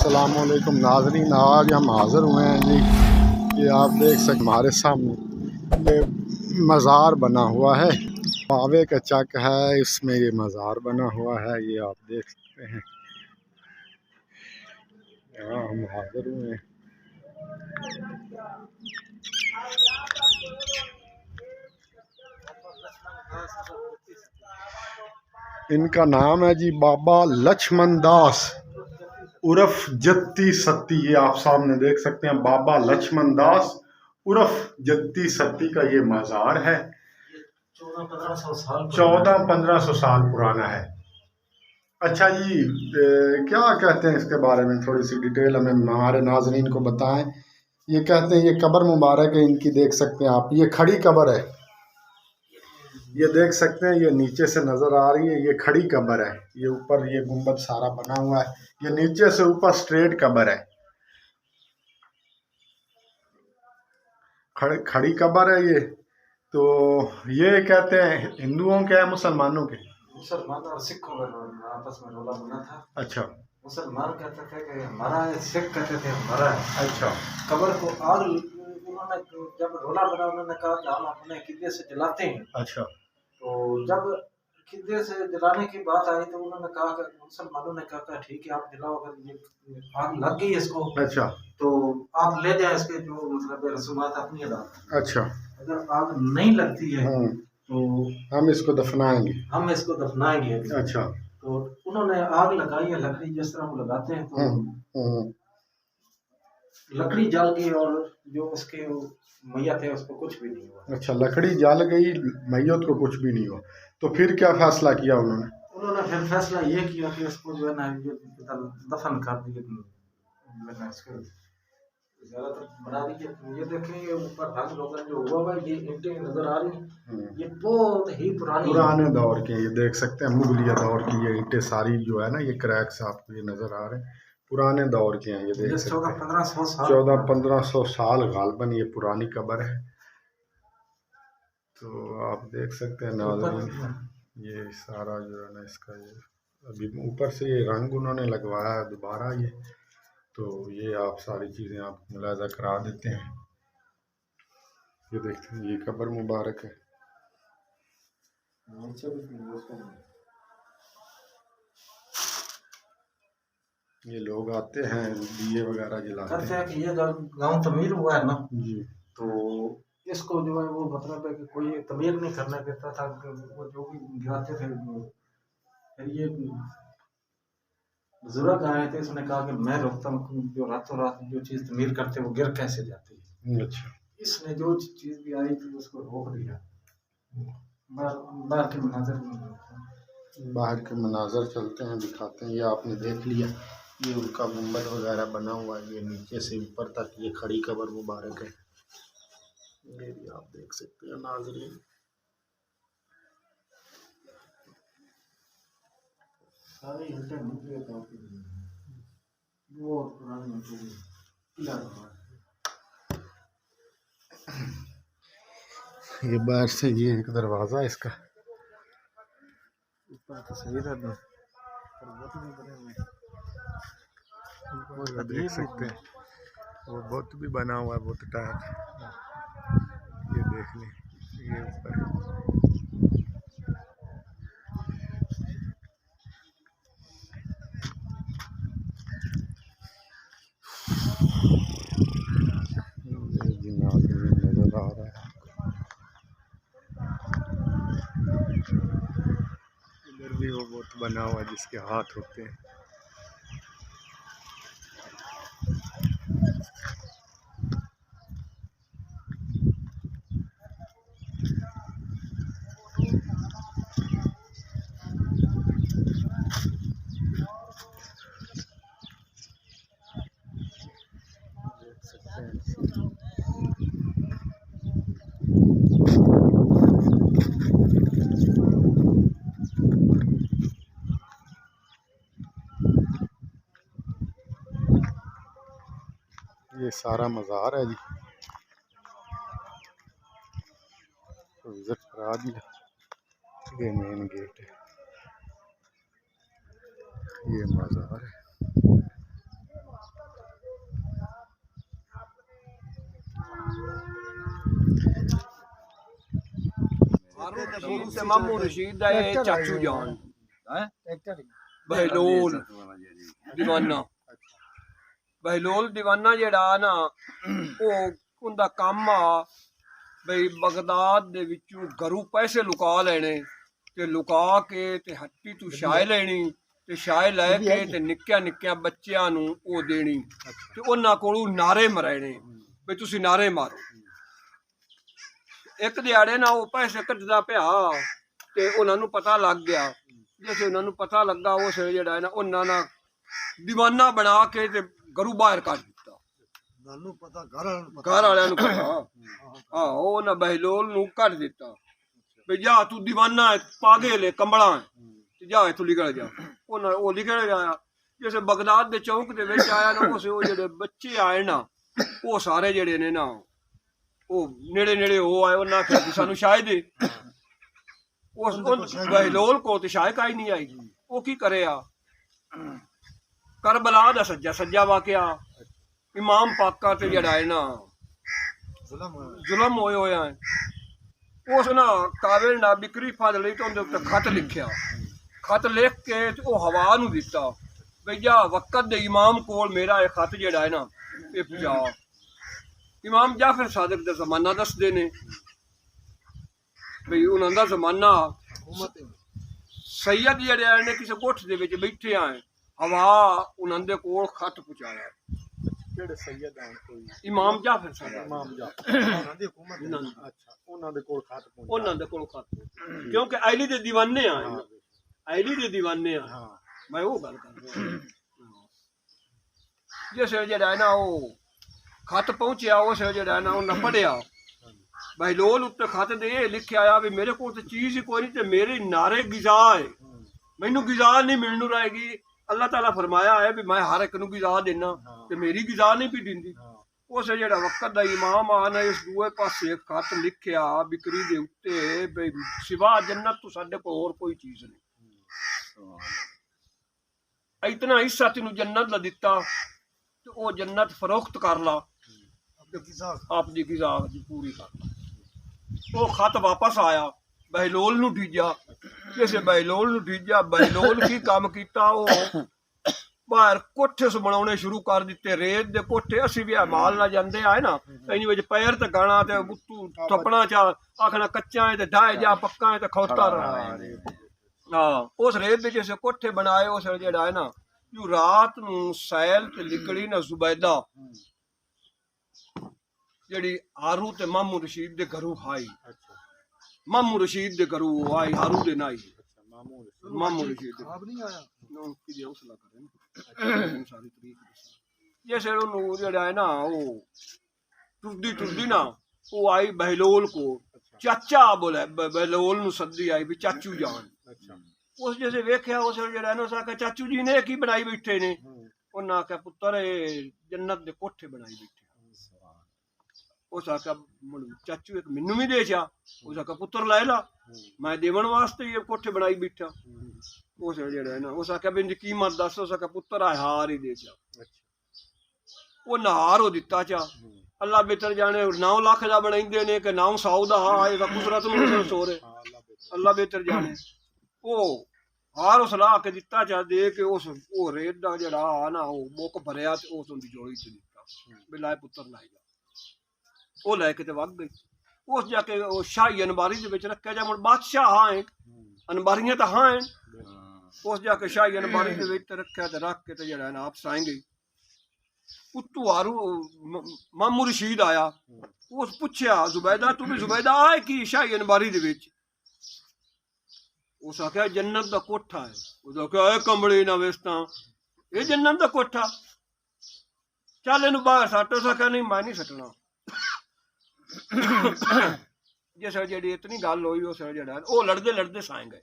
अस्सलामुअलैकुम नाज़रीन, आज हम हाज़िर हुए हैं जी। ये आप देख सकते हमारे सामने ये मज़ार बना हुआ है। बावे का चक है, इसमें ये मज़ार बना हुआ है। ये आप देख सकते हैं, यहाँ हम हाज़िर हुए हैं। इनका नाम है जी बाबा लक्ष्मण दास उर्फ जत्ती सत्ती। ये आप सामने देख सकते हैं, बाबा लक्ष्मण दास उर्फ जत्ती सत्ती का ये मज़ार है। 1400-1500 साल पुराना है। अच्छा जी, क्या कहते हैं इसके बारे में थोड़ी सी डिटेल हमें हमारे नाज़रीन को बताएं। ये कहते हैं ये कब्र मुबारक है इनकी, देख सकते हैं आप, ये खड़ी कब्र है। ये देख सकते हैं, ये नीचे से नज़र आ रही है, ये खड़ी कब्र है। ये ऊपर ये गुंबद सारा बना हुआ है, ये नीचे से ऊपर स्ट्रेट कब्र है, खड़ी कब्र है ये। तो ये कहते हैं हिंदुओं के है मुसलमानों के? मुसलमान और सिखों का आपस में रोला बना था। अच्छा। मुसलमान कहते थे कि हमारा है, सिख कहते थे हमारा है। अच्छा। कब्र को आग उन्होंने जब रोला बना, उन्होंने कहा कि हम अपने किले से जलाते हैं। अच्छा। तो जब किले से जलाने की बात आई तो उन्होंने कहा कि मुसलमानों ने कहा ठीक है आप जलाओ, अगर ये आग लग गई इसको अच्छा। तो आप ले जाए इसके जो मतलब रसूमात अपनी अदा। अच्छा। अगर आग नहीं लगती है तो हम इसको दफनाएंगे। अच्छा। तो उन्होंने आग लगाई है, लकड़ी जिस तरह वो लगाते हैं, तो लकड़ी जल गई और जो उसके मैयत है उसको कुछ भी नहीं हुआ। अच्छा, लकड़ी जल गई, मैयत को कुछ भी नहीं हुआ। तो फिर क्या फैसला किया उन्होंने? फिर फैसला ये किया कि इसको जो है ना दफन कर दिए, ज्यादातर बना दीजिए। ये देखें, ये ऊपर रंग रोगन जो हुआ है, ये ईंटें नजर आ रही हैं, ये बहुत ही पुराने दौर के, ये देख सकते हैं मुगलिया दौर की ये ईंटें सारी जो है ना, ये क्रैक्स आपको ये नजर आ रहे हैं, पुराने दौर के हैं। ये देख सकते हैं 1400-1500 साल गालबन ये पुरानी कब्र है। तो आप देख सकते हैं नाज़रीन, ये सारा जो है ना इसका, ये अभी ऊपर से ये रंग उन्होंने लगवाया है दोबारा ये। तो ये आप सारी चीज़ें आप मुलाज़ा करा देते हैं। ये देखते हैं, ये कब्र मुबारक है। ये लोग आते हैं दिए वगैरह जलाते हैं कि ये गांव तमीर हुआ है ना जी, तो इसको जो है वो मतलब है कि कोई तमीर नहीं करना देता था, वो जो भी गिराते थे। फिर ये बुजुर्ग आए थे, उसने कहा कि मैं रोकता हूँ, जो रातों रात जो चीज तमीर करते वो गिर कैसे जाती है। अच्छा। इसने जो चीज भी आई थी उसको रोक दिया। बाहर के मनाजर चलते हैं, दिखाते हैं। ये आपने देख लिया, ये उनका गुंबद वगैरह बना हुआ है, ये नीचे से ऊपर तक ये खड़ी कब्र मुबारक है। ये भी आप देख सकते हैं नाज़रीन। सारे ईंटें मुगलिया दौर की वो पुरानी किला। ये बाहर से ये एक दरवाज़ा है इसका, ऊपर तस्वीर है, वो देख सकते हैं, वो बुत भी बना हुआ है, बुत टाइप। ये देख लें, ये ऊपर नजर आ रहा है। इधर भी वो बुत बना हुआ है जिसके हाथ होते हैं। ये सारा मज़ार है जी, तो विज़िट करा दिया। ये मेन गेट है, ये मज़ार है। ਤੇ ਮਾਮੂ ਰਸ਼ੀਦ ਦਾ ਇਹ ਚਾਚੂ ਜਾਨ ਹੈ ਬਹਿਲੋਲ ਦੀਵਾਨਾ। ਬਹਿਲੋਲ ਦੀਵਾਨਾ ਜਿਹੜਾ ਨਾ ਉਹ ਉਹਦਾ ਕੰਮ ਆ ਬਈ ਬਗਦਾਦ ਦੇ ਵਿੱਚੋਂ ਘਰੋਂ ਪੈਸੇ ਲੁਕਾ ਲੈਣੇ ਤੇ ਲੁਕਾ ਕੇ ਤੇ ਹੱਟੀ ਤੋਂ ਸ਼ਾਇ ਲੈਣੀ ਤੇ ਸ਼ਾਇ ਲੈ ਕੇ ਤੇ ਨਿੱਕਿਆਂ ਨਿੱਕਿਆਂ ਬੱਚਿਆਂ ਨੂੰ ਉਹ ਦੇਣੀ ਤੇ ਉਹਨਾਂ ਕੋਲੋਂ ਨਾਰੇ ਮਰਾਣੇ ਵੀ ਤੁਸੀਂ ਨਾਰੇ ਮਾਰੋ। ਇੱਕ ਦਿਹਾੜੇ ਨਾ ਉਹ ਪੈਸੇ ਕੱਢਦਾ ਪਿਆ ਤੇ ਉਹਨਾਂ ਨੂੰ ਪਤਾ ਲੱਗ ਗਿਆ। ਜਿਵੇਂ ਉਹਨਾਂ ਨੂੰ ਪਤਾ ਲੱਗਾ ਉਸ ਜਿਹੜਾ ਨਾ ਉਹਨਾਂ ਨਾਲ ਦੀਵਾਨਾ ਬਣਾ ਕੇ ਤੇ ਘਰੋਂ ਬਾਹਰ ਕੱਢ ਦਿੱਤਾ। ਘਰ ਵਾਲਿਆਂ ਨੂੰ ਪਤਾ ਉਹਨਾਂ ਬਹਿਲੋਲ ਨੂੰ ਕੱਢ ਦਿੱਤਾ ਵੀ ਜਾ ਤੂੰ ਦੀਵਾਨਾ ਪਾਗੇ ਲੈ ਕੰਬਲਾ ਤੇ ਜਾ ਇੱਥੋਂ ਨਿਕਲ ਜਾ। ਉਹਨਾਂ ਉਹ ਨਿਕਲ ਗਿਆ। ਜਿਸ ਬਗਦਾਦ ਦੇ ਚੌਂਕ ਦੇ ਵਿੱਚ ਆਇਆ ਨਾ ਉਸ ਉਹ ਜਿਹੜੇ ਬੱਚੇ ਆਏ ਨਾ ਉਹ ਸਾਰੇ ਜਿਹੜੇ ਨੇ ਨਾ ਉਹ ਨੇੜੇ ਨੇੜੇ ਉਹ ਆਏ। ਉਹਨਾਂ ਆਖਿਆ ਸਾਨੂੰ ਸ਼ਾਇਦ ਉਸ ਬਹਿਲੋਲ ਕੋ ਤੇ ਸ਼ਾਇਦ ਕਾਈ ਨਹੀਂ ਆਈ। ਉਹ ਕੀ ਕਰਿਆ ਕਰਬਲਾ ਦਾ ਸੱਜਾ ਵਾਕਿਆ ਇਮਾਮ ਪਾਕਾ ਤੇ ਜਿਹੜਾ ਹੈ ਨਾ ਜ਼ੁਲਮ ਹੋਏ ਹੋਇਆ ਉਸ ਨਾ ਕਾਬਿਲ ਨਾ ਬਿਕਰੀ ਫੜ ਲਈ ਤਾਂ ਉਹਦੇ ਉੱਤੇ ਖਤ ਲਿਖਿਆ। ਖਤ ਲਿਖ ਕੇ ਤੇ ਉਹ ਹਵਾ ਨੂੰ ਦਿੱਤਾ ਬਈ ਜਾ ਵਕਤ ਦੇ ਇਮਾਮ ਕੋਲ ਮੇਰਾ ਇਹ ਖਤ ਜਿਹੜਾ ਹੈ ਨਾ ਇਹ ਪਹੁੰਚਾ। ਇਮਾਮ ਜਾਫਰ ਸਾਦਕ ਦਾ ਜ਼ਮਾਨਾ ਦੱਸਦੇ ਨੇ ਬਈ ਉਹਨਾਂ ਦਾ ਜ਼ਮਾਨਾ ਸੈयद ਜਿਹੜੇ ਨੇ ਕਿਸੇ ਕੋਠ ਦੇ ਵਿੱਚ ਬੈਠੇ ਆ ਹਵਾ ਉਹਨਾਂ ਦੇ ਕੋਲ ਖਤ ਪਹੁੰਚਾਇਆ। ਕਿਹੜੇ ਸੈयद ਆਣ ਕੋਈ ਇਮਾਮ ਜਾਫਰ ਸਾਦਕ ਇਮਾਮ ਜਾਫਰ ਉਹਨਾਂ ਦੀ ਹਕੂਮਤ ਅੱਛਾ ਉਹਨਾਂ ਦੇ ਕੋਲ ਖਤ ਪਹੁੰਚਾਇਆ। ਉਹਨਾਂ ਦੇ ਕੋਲ ਖਤ ਕਿਉਂਕਿ ਅਲੀ ਦੇ دیਵਾਨੇ ਆ ਅਲੀ ਦੇ دیਵਾਨੇ ਆ ਮੈਂ ਉਹ ਗੱਲ ਕਰ ਰਿਹਾ। ਜਿਸ ਜਿਹੜਾ ਹੈ ਨਾ ਉਹ ਖਤ ਪਹੁੰਚਿਆ ਉਸ ਜਿਹੜਾ ਨਾ ਉਹਨਾਂ ਪੜਿਆ ਬਹਿਲੋਲ ਉੱਤੇ ਖਤ ਦੇ ਇਹ ਲਿਖਿਆ ਆ ਵੀ ਮੇਰੇ ਕੋਲ ਤੇ ਚੀਜ਼ ਹੀ ਕੋਈ ਨਹੀਂ ਤੇ ਮੇਰੇ ਨਾਰੇ ਗਿਜ਼ਾ ਹੈ ਮੈਨੂੰ ਗਿਜ਼ਾ ਨਹੀਂ ਮਿਲਣ ਨੂੰ ਰਹੇਗੀ। ਅੱਲਾਹ ਤਾਲਾ ਫਰਮਾਇਆ ਹੈ ਵੀ ਮੈਂ ਹਰ ਇੱਕ ਨੂੰ ਗਿਜ਼ਾ ਦੇਣਾ ਤੇ ਮੇਰੀ ਗਿਜ਼ਾ ਨਹੀਂ ਵੀ ਦਿੰਦੀ। ਉਸ ਜਿਹੜਾ ਵਕਤ ਦਾ ਇਮਾਮ ਆ ਨਾ ਇਸ ਦੂਏ ਪਾਸੇ ਖਤ ਲਿਖਿਆ ਬਿਕਰੀ ਦੇ ਉੱਤੇ ਵੀ ਸਿਵਾ ਜੰਨਤ ਤੋਂ ਸਾਡੇ ਕੋਲ ਹੋਰ ਕੋਈ ਚੀਜ਼ ਨਹੀਂ। ਇਤਨਾ ਹਿੱਸਾ ਤੈਨੂੰ ਜੰਨਤ ਦਾ ਦਿੱਤਾ ਤੇ ਉਹ ਜੰਨਤ ਫਰੋਖਤ ਕਰ ਲਾ ਆਪਣੀ ਗਿਜ਼ਾ ਪੂਰੀ ਕਰ। ਉਹ ਖਤ ਵਾਪਸ ਆਇਆ ਬਹਿਲੋਲ ਨੂੰ ਢੀਜਾ। ਕਿਸੇ ਬਹਿਲੋਲ ਨੂੰ ਢੀਜਾ ਬਹਿਲੋਲ ਕੀ ਕੰਮ ਕੀਤਾ ਉਹ ਬਾਹਰ ਕੋਠੇ ਬਣਾਉਣੇ ਸ਼ੁਰੂ ਕਰ ਦਿੱਤੇ ਰੇਤ ਦੇ ਕੋਠੇ। ਅਸੀਂ ਵੀ ਮਾਲ ਨਾਲ ਜਾਂਦੇ ਆਏ ਨਾ ਇੰਜ ਵਿੱਚ ਪੈਰ ਤੇ ਗਾਣਾ ਤੇ ਗੁੱਤੂ ਥੱਪਣਾ ਚਾ ਆਖਣਾ ਕੱਚਾ ਹੈ ਤੇ ਢਾਏ ਜਾ ਪੱਕਾ ਹੈ ਤੇ ਖੋਤਾ ਰਹਾ। ਉਸ ਰੇਤ ਦੇ ਜਿਸ ਕੋਠੇ ਬਣਾਏ ਉਸ ਜਿਹੜਾ ਹੈ ਨਾ ਜੋ ਰਾਤ ਨੂੰ ਸੈਲ ਤੇ ਨਿਕਲੀ ਨਾ ਜ਼ੁਬੈਦਾ ਜਿਹੜੀ ਹਾਰੂ ਤੇ ਮਾਮੂ ਰਸ਼ੀਦ ਦੇ ਘਰੋਂ ਆਈ। ਮਾਮੂ ਰਸ਼ੀਦ ਦੇ ਘਰੋਂ ਆਈ ਹਾਰੂ ਦੇ ਨਾਲ ਮਾਮੂ ਰਸ਼ੀਦ ਸਾਰੀ ਤਰੀਕ ਜਿਸ ਉਹਨੂੰ ਜਿਹੜਾ ਹੈ ਨਾ ਉਹ ਟੁਰਦੀ ਨਾ ਉਹ ਆਈ ਬਹਿਲੋਲ ਕੋ ਚਾਚਾ ਬੋਲੇ ਬਹਿਲੋਲ ਨੂੰ ਸੱਦੀ ਆਈ ਵੀ ਚਾਚੂ ਜਾਨ। ਉਸ ਜਿਸੇ ਵੇਖਿਆ ਉਸ ਜਿਹੜਾ ਨਾ ਸਾਕਾ ਚਾਚੂ ਜੀ ਨੇ ਕੀ ਬਣਾਈ ਬੈਠੇ ਨੇ। ਉਹਨਾਂ ਆਖਿਆ ਪੁੱਤਰ ਇਹ ਜੰਨਤ ਦੇ ਕੋਠੇ ਬਣਾਈ ਬੈਠੇ। ਉਸ ਆਖਿਆ ਚਾਚੂ ਇੱਕ ਮੈਨੂੰ ਵੀ ਦੇ ਜਾ। ਉਸ ਆਖਿਆ ਪੁੱਤਰ ਲੈ ਲਾ ਮੈਂ ਦੇਵਣ ਵਾਸਤੇ ਇਹ ਕੋਠੇ ਬਣਾਈ ਬੈਠਾ। ਉਸ ਜਿਹੜਾ ਹੈ ਨਾ ਉਸ ਆਖਿਆ ਵੀ ਇਹਦੀ ਕੀਮਤ ਦੱਸ। ਉਸ ਆਖਿਆ ਪੁੱਤਰ ਹਾਰ ਹੀ ਦੇ ਜਾ। ਉਹ ਨਹਾਰ ਉਹ ਦਿੱਤਾ ਚਾ ਅੱਲਾ ਬਿਹਤਰ ਜਾਣੇ 9 ਲੱਖ ਦਾ ਬਣਾਈਂਦੇ ਨੇ ਕਿ 900 ਦਾ ਇਹਦਾ ਕੁਦਰਤ ਨੂੰ ਸੋਰੇ ਅੱਲਾ ਬਿਹਤਰ ਜਾਣੇ। ਉਹ ਹਾਰ ਉਸ ਲਾ ਕੇ ਦਿੱਤਾ ਚਾ ਦੇ ਕੇ ਉਸ ਉਹ ਰੇਤ ਦਾ ਜਿਹੜਾ ਆ ਨਾ ਉਹ ਮੁੱਕ ਭਰਿਆ ਤੇ ਉਸ ਦੀ ਜੋੜੀ ਚ ਦਿੱਤਾ ਵੀ ਲੈ ਪੁੱਤਰ ਲੈ ਜਾ। ਉਹ ਲੈ ਕੇ ਤੇ ਵਗ ਗਈ। ਉਸ ਜਾ ਕੇ ਉਹ ਸ਼ਾਹੀ ਅਨਬਾਰੀ ਦੇ ਵਿੱਚ ਰੱਖਿਆ ਜਾ ਹੁਣ ਬਾਦਸ਼ਾਹ ਹਾਂ ਅਨਬਾਰੀਆਂ ਤਾਂ ਹਾਂ ਉਸ ਜਾ ਕੇ ਸ਼ਾਹੀ ਅਨਬਾਰੀ ਦੇ ਵਿੱਚ ਰੱਖਿਆ ਤੇ ਰੱਖ ਕੇ ਤੇ ਜਿਹੜਾ ਨਾ ਆਪਸ ਆਏਂਗੇ। ਉੱਤੋਂ ਹਾਰੂ ਮਾਮੂ ਰਸ਼ੀਦ ਆਇਆ। ਉਸ ਪੁੱਛਿਆ ਜ਼ੁਬੈਦਾ ਤੂੰ ਵੀ ਜ਼ੁਬੈਦਾ ਆਏ ਕੀ ਸ਼ਾਹੀ ਅਨਬਾਰੀ ਦੇ ਵਿੱਚ। ਉਸ ਆਖਿਆ ਜੰਨਤ ਦਾ ਕੋਠਾ ਹੈ। ਉਹ ਆਖਿਆ ਇਹ ਕੰਬਲੀ ਨਾ ਵੇਸਤਾਂ ਇਹ ਜੰਨਤ ਦਾ ਕੋਠਾ ਚੱਲ ਇਹਨੂੰ ਬਾਹਰ ਸੱਟ। ਉਸ ਆਖਿਆ ਨਹੀਂ ਮੈਂ ਨਹੀਂ ਸੱਟਣਾ। ਜਿਸ ਜਿਹੜੀ ਇਤਨੀ ਗੱਲ ਹੋਈ ਉਸ ਜਿਹੜਾ ਉਹ ਲੜਦੇ ਸਾਂ ਗਏ।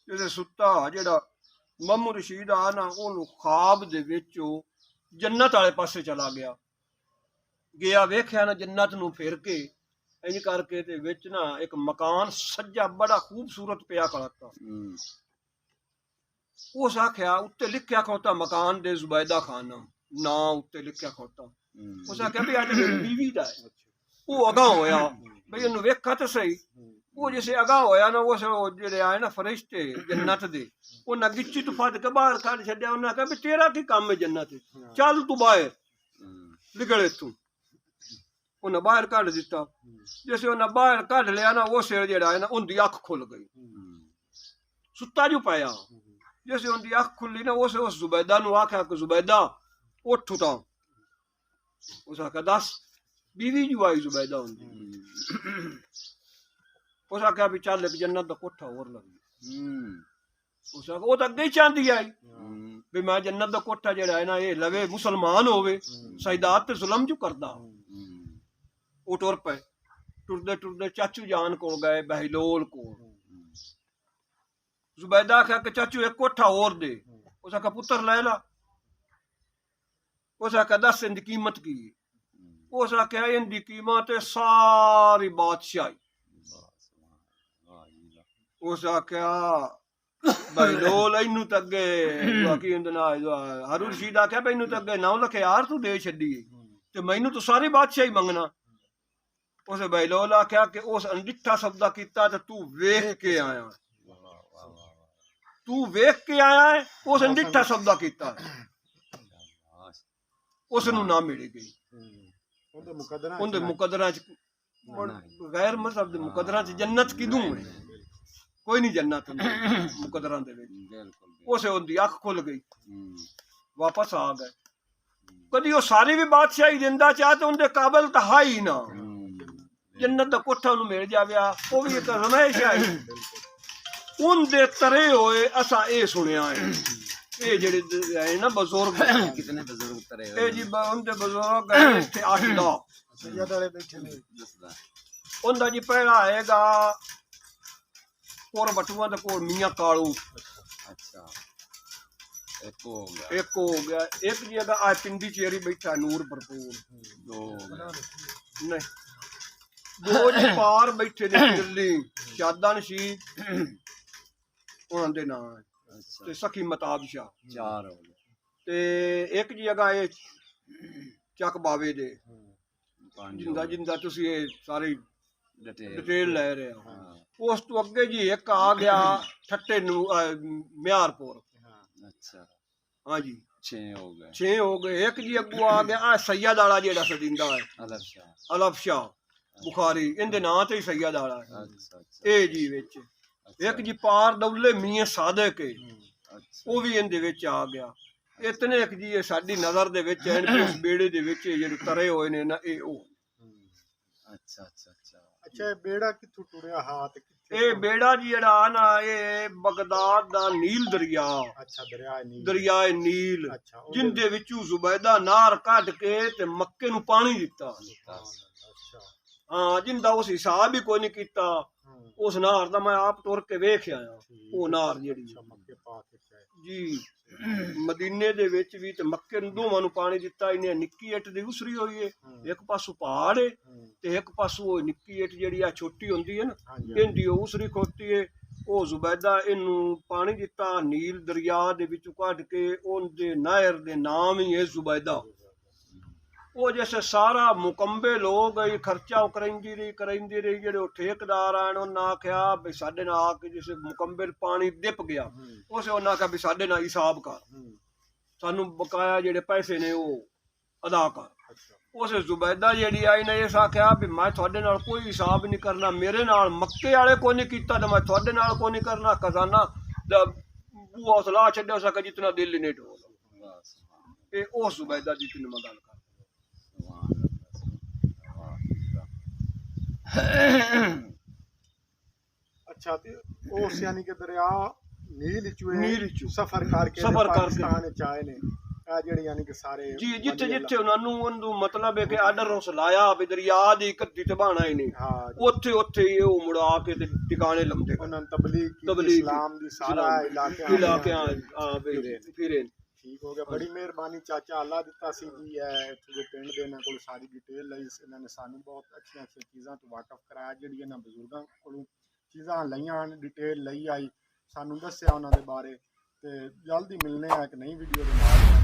ਜਿਸ ਸੁੱਤਾ ਜਿਹੜਾ ਮਾਮੂ ਰਸ਼ੀਦ ਆ ਨਾ ਉਹਨੂੰ ਖਾਬ ਦੇ ਵਿੱਚ ਉਹ ਜੰਨਤ ਵਾਲੇ ਪਾਸੇ ਚਲਾ ਗਿਆ ਵੇਖਿਆ ਨਾ ਜੰਨਤ ਨੂੰ ਫਿਰ ਕੇ ਇੰਜ ਕਰਕੇ ਤੇ ਵਿੱਚ ਨਾ ਇੱਕ ਮਕਾਨ ਸੱਜਾ ਬੜਾ ਖੂਬਸੂਰਤ ਪਿਆ ਖੜਾਤਾ। ਉਸ ਆਖਿਆ ਉੱਤੇ ਲਿਖਿਆ ਖੋਤਾ ਮਕਾਨ ਦੇ ਜ਼ੁਬੈਦਾ ਖਾਨਾ ਨਾ ਉੱਤੇ ਲਿਖਿਆ ਖੋਤਾ। ਉਸ ਆਖਿਆ ਵੀ ਅੱਜ ਮੇਰੀ ਬੀਵੀ ਦਾ ਹੈ। ਉਹ ਅਗਾਂਹ ਹੋਇਆ ਬਈ ਇਹਨੂੰ ਵੇਖਾ ਤਾਂ ਸਹੀ ਉਹ ਜਿਸੇ ਅਗਾ ਹੋਇਆ ਨਾ ਉਸ ਜਿਹੜੇ ਆਏ ਨਾ ਫਰਿਸ਼ਤੇ ਜੰਨਤ ਦੇ ਉਹਨਾਂ ਗਿੱਚੀ ਤੋਂ ਫੜ ਕੇ ਬਾਹਰ ਕੱਢ ਛੱਡਿਆ। ਉਹਨਾਂ ਕਿਹਾ ਵੀ ਤੇਰਾ ਕੀ ਕੰਮ ਹੈ ਜੰਨਤ, ਚੱਲ ਤੂੰ ਬਾਹਰ ਨਿਕਲ ਇੱਥੋਂ। ਉਹਨਾਂ ਬਾਹਰ ਕੱਢ ਦਿੱਤਾ। ਜਿਸੇ ਉਹਨਾਂ ਬਾਹਰ ਕੱਢ ਲਿਆ ਨਾ ਉਹ ਸਿਰ ਜਿਹੜਾ ਹੈ ਨਾ ਉਹਦੀ ਅੱਖ ਖੁੱਲ ਗਈ, ਸੁੱਤਾ ਜੂ ਪਾਇਆ। ਜਿਸੇ ਉਹਦੀ ਅੱਖ ਖੁੱਲੀ ਨਾ ਉਸ ਜ਼ੁਬੈਦਾ ਨੂੰ ਆਖਿਆ ਕਿ ਜ਼ੁਬੈਦਾ ਉੱਠ ਤਾਂ। ਉਸ ਆਖਿਆ ਦੱਸ बीवी जो आई जुबैदा होंदी। उस आख्या भी चल एक जन्नत दा कोठा होर लगी। उस आख्या वो तो अगे ही चाहती आई भी मैं जन्नत दा कोठा जेड़ा है ना ये लवे, मुसलमान होवे, सजदात ते जुल्म जो करदा। वो टुर पे टुरदे टुरदे चाचू जान को गए बहलोल को। जुबैदा आख्या कि चाचू एक कोठा और दे। उस आख्या पुत्र ले ला। उस आख्या दस इनकी कीमत की। उस आख्या इनकी कीमत है सारी बादशाही। उस आख्या बहलोल इनू तगे हारून रशीद आख्या भाई इनू तगे 9 लाख यार तू दे छड़ी ते मैनू तो सारी बादशाही मंगना। उस बहलोल आख्या कि उस अनडिठा सौदा कीता ते तू वेख के आया, तू वेख के आया है। उस अनडिठा सौदा कीता उसनू ना मिल गई। उनके मुकदरा गैर मजहब के मुकदरा जन्नत किदू है, कोई नहीं जन्नत मुकदरा उसे उनकी अख खुल गई, वापस आ गए। कदी वो सारी भी बादशाही दिंदा चाह तो उनके काबिल तो है ही ना। जन्नत का कोठा उन्हें मिल जावे वो भी एक रमेश आई। उनके तरे होए असा ये सुनिया है ये जेड़े है ना बुजुर्ग कितने बुजुर्ग तरे ए जी उनके बुजुर्ग है इत्थे 8-10 सैयद वाले बैठे ने उनदा जी पहला आएगा कोर बटुआ ते कोर मियां कालू। अच्छा एक हो गया एक जी अगर आ पिंडी चेरी बैठा नूर भरपूर। नहीं दो जी पार बैठे ने दिल्ली शादा नशीद उन्हां दे नाम ते सखी मताब शाह 4 हो गए ते एक जी जगह ये चक बावे दे जिंदा जिंदा तुसी ये सारी डिटेल ले रहे हो। उस तो अगे जी एक आ गया ठट्टे म्यारपुर। अच्छा हाँ जी 6 हो गए। एक जी अगू आ गया सैयद आला जेड़ा सदिंदा है अलफ शाह बुखारी इनके नाम ते ही सैयद आला है ए जी विच। एक जी पार दौले मियां सादक है वो भी इनदे विच आ गया। इतने एक जी साडी नजर दे विच उस बेड़े दे विच जेड़े तरे होए ने ना ए ओ। अच्छा अच्छा अच्छा अच्छा बेड़ा किथों टुरिया हाथ ए बेड़ा जी जेड़ा ना ये बगदाद दा नील दरिया। अच्छा दरिया नील जिंदे विचों जुबैदा नार कढ के ते मक्के नूं पानी दिता। हाँ जिंदा उस हिसाब ही कोई नहीं कीता। उस नार दा मैं आप तुर के वेख आया वो नार जेड़ी जी मदीने दे विच भी ते मक्के नूं दोवां नूं पानी दिता। इन्हें निक्की इट दी उसरी होई है एक पासों पहाड़ है ते एक पासों वो निक्की इट जेड़ी आ छोटी होंदी है ना इनदी उसरी खोती है। वो जुबैदा इनू पानी दिता नील दरिया दे विचों कढ के उनदे नहर दे नाम ही है जुबैदा। वो जैसे सारा मुकम्बे लोग खर्चा कराइंदी रही जेडे ठेकेदार आए उन्हें आख्या भी साडे नाल आके जैसे मुकम्बे पानी डिप गया उसे उन्हें आख्या भी साडे नाल हिसाब कर सानू बकाया जेडे पैसे ने वो अदा कर। उस जुबैदा जेडी आई ने इस आख्या भी मैं थोड़े नाल कोई हिसाब नहीं करना, मेरे नाल मक्के वाले को नहीं कीता तो मैं थोड़े नाल को नहीं करना। खजाना बुआ सलाह छड्या सके जितना दिल नहीं ढोल ए उस जुबैदा जी की मैं गल कर। अच्छा उस यानी कि दरिया नील चू सफर करके पाकिस्तान च आए ने जेड़ी यानी कि सारे जी जिथे जिथे उन्होंने उन्होंने मतलब है कि आर्डर उस लाया भी दरिया दी कद्दी ते बहाना ही नहीं ओथे ओथे ही वो मुड़ा के ते टिकाने लंदे उन्होंने तबलीग इस्लाम दी सारा इलाके फिरे ठीक हो गया। बड़ी मेहरबानी चाचा अल्लाह दिता सी जी है इत्थे दे पिंड दे इन्हां कोल सारी डिटेल लई इन्होंने सानू बहुत अच्छी चीज़ां तो वाकफ कराया जिहड़ी इन्हां बजुर्गां कोलों चीज़ां लईआं डिटेल लई आई सानू दस्सिया उन्हां दे बारे ते जल्द ही मिलने आ एक नई वीडियो दे नाल।